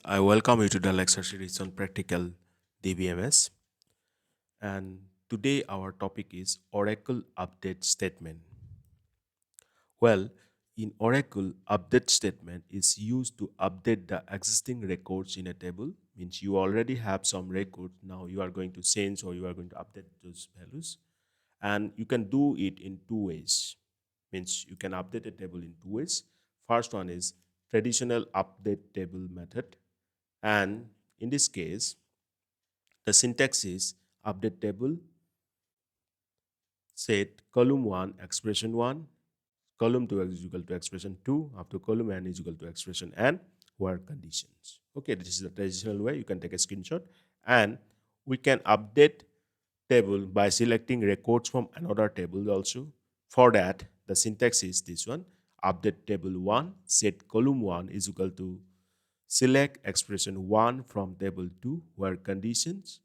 I welcome you to the lecture series on practical DBMS. And today our topic is Oracle update statement. Well, in Oracle, update statement is used to update the existing records in a table. Means you already have some record. Now you are going to change or you are going to update those values. And you can do it in two ways. Means you can update a table in two ways. First one is traditional update table method. And in this case, the syntax is update table, set column 1 expression 1, column 2 is equal to expression 2, after column n is equal to expression n, where conditions. Okay, this is the traditional way. You can take a screenshot, and we can update table by selecting records from another table also. For that, the syntax is this one: update table 1, set column 1 is equal to select expression 1 from table 2 where conditions,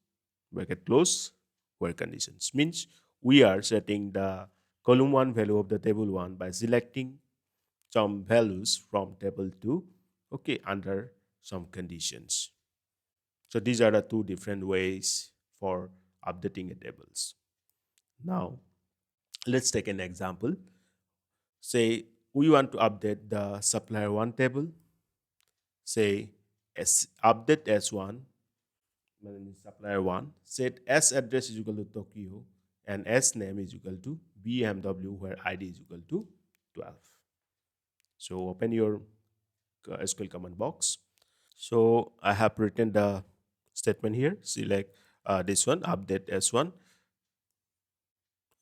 bracket close, where conditions. Means we are setting the column 1 value of the table 1 by selecting some values from table 2, okay, under some conditions. So these are the two different ways for updating a tables. Now, let's take an example. Say we want to update the supplier 1 table. Say update S1, supplier 1, set S address is equal to Tokyo and S name is equal to BMW where ID is equal to 12. So open your SQL command box. So I have written the statement here. Select this one, update S1.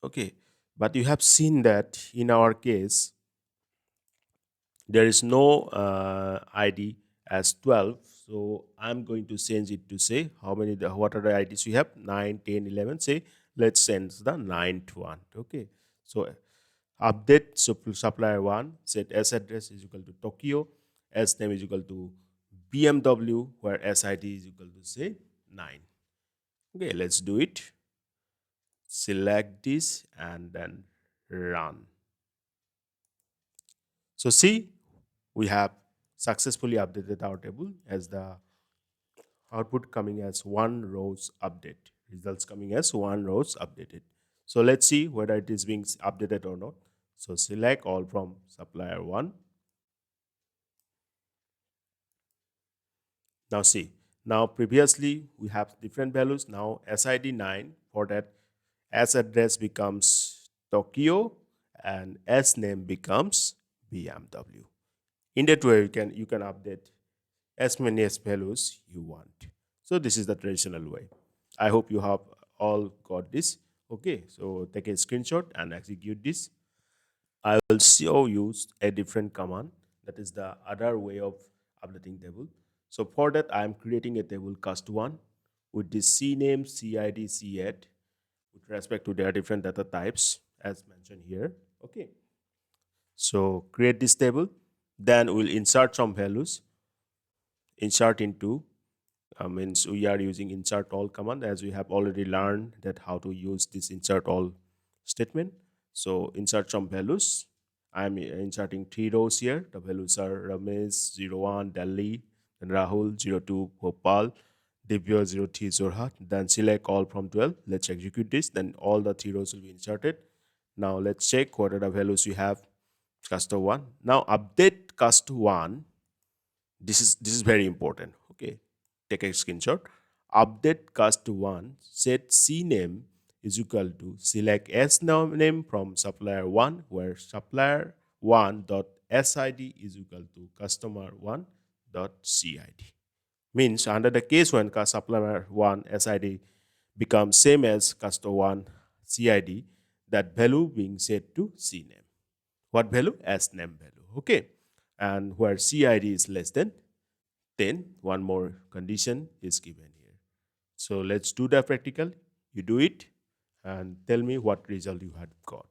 Okay, but you have seen that in our case, there is no ID as 12. So I'm going to change it to say how many, what are the IDs we have? 9, 10, 11. Say, let's change the ninth one. Okay. So update supplier 1, set S address is equal to Tokyo, S name is equal to BMW, where SID is equal to say 9. Okay, let's do it. Select this and then run. So see, we have successfully updated our table as the output coming as one rows update, results coming as one rows updated. So let's see whether it is being updated or not. So select all from supplier 1. Now see, now previously we have different values. Now SID 9, for that S address becomes Tokyo and S name becomes BMW. In that way, you can update as many as values you want. So this is the traditional way. I hope you have all got this. Okay, so take a screenshot and execute this. I will show you a different command. That is the other way of updating table. So for that, I am creating a table cast1 with this cname, cid, cadd with respect to their different data types as mentioned here. Okay. So create this table. Then we'll insert some values. Insert into means we are using insert all command, as we have already learned that how to use this insert all statement. So insert some values. I'm inserting 3 rows here. The values are Ramesh 01 Delhi, then Rahul 02 Bhopal, Dibya 03 Zorhat. Then select all from 12. Let's execute this. Then all the 3 rows will be inserted. Now let's check what are the values we have. Cast 1. Now update cast 1. This is very important. Okay, take a screenshot. Update cast 1, set cname is equal to select S name from supplier 1 where supplier 1 dot sid is equal to customer 1 dot cid. Means under the case when supplier 1 sid becomes same as customer 1 cid, that value being set to cname. What value? S name value. Okay, and where cid is less than 10, one more condition is given here. So let's do the practical. You do it and tell me what result you had got.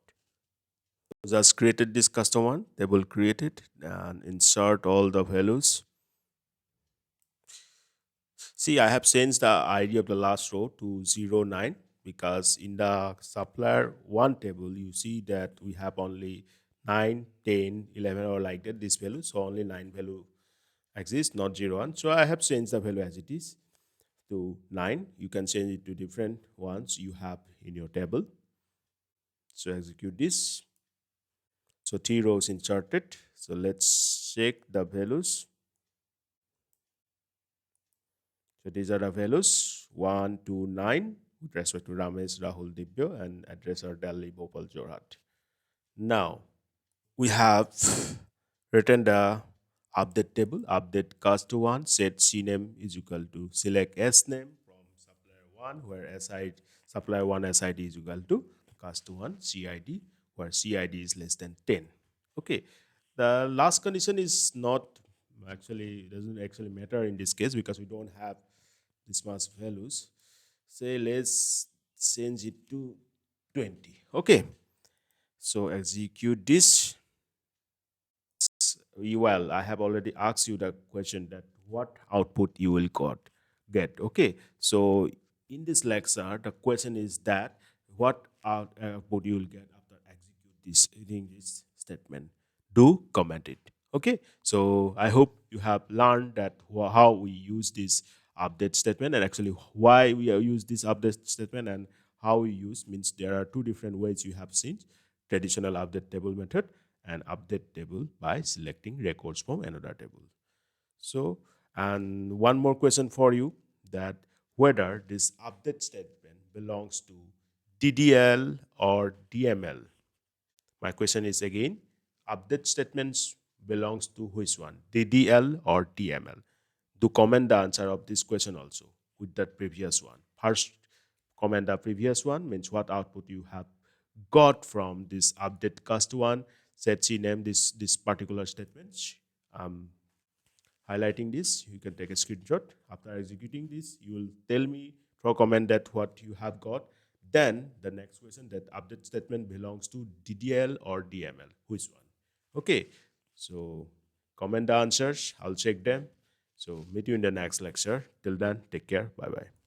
Just created this custom one, table created, and insert all the values. See, I have changed the ID of the last row to 09 because in the supplier 1 table, you see that we have only 9, 10, 11 or like that, this value. So only 9 value exists, not 0, 1. So I have changed the value as it is to 9. You can change it to different ones you have in your table. So execute this. So T rows inserted. So let's check the values. So these are the values 1 to 9 with respect to Ramesh, Rahul, Dibya, and addressor Delhi, Bhopal, Jorhat. Now we have written the update table. Update cast to 1, set CNAME is equal to select S name from supplier 1, where supplier 1 SID is equal to cast to 1 CID, where CID is less than 10. Okay. The last condition is not actually, doesn't actually matter in this case because we don't have this much values. Say let's change it to 20. Okay. So execute this. Well, I have already asked you the question that what output you will get. Okay, so in this lecture, the question is that what output you will get after execute this reading this statement. Do comment it. Okay, so I hope you have learned that how we use this update statement and actually why we use this update statement and how we use means there are two different ways you have seen traditional update table method and update table by selecting records from another table. So, and one more question for you that whether this update statement belongs to DDL or DML. My question is again, update statements belongs to which one, DDL or DML? Do comment the answer of this question also with that previous one. First, comment the previous one means what output you have got from this update cast one. Set C name this particular statement. Um, Highlighting this, you can take a screenshot. After executing this, you will tell me through comment that what you have got. Then the next question, that update statement belongs to DDL or DML, which one? Okay, so comment the answers, I'll check them. So meet you in the next lecture. Till then, take care. Bye bye.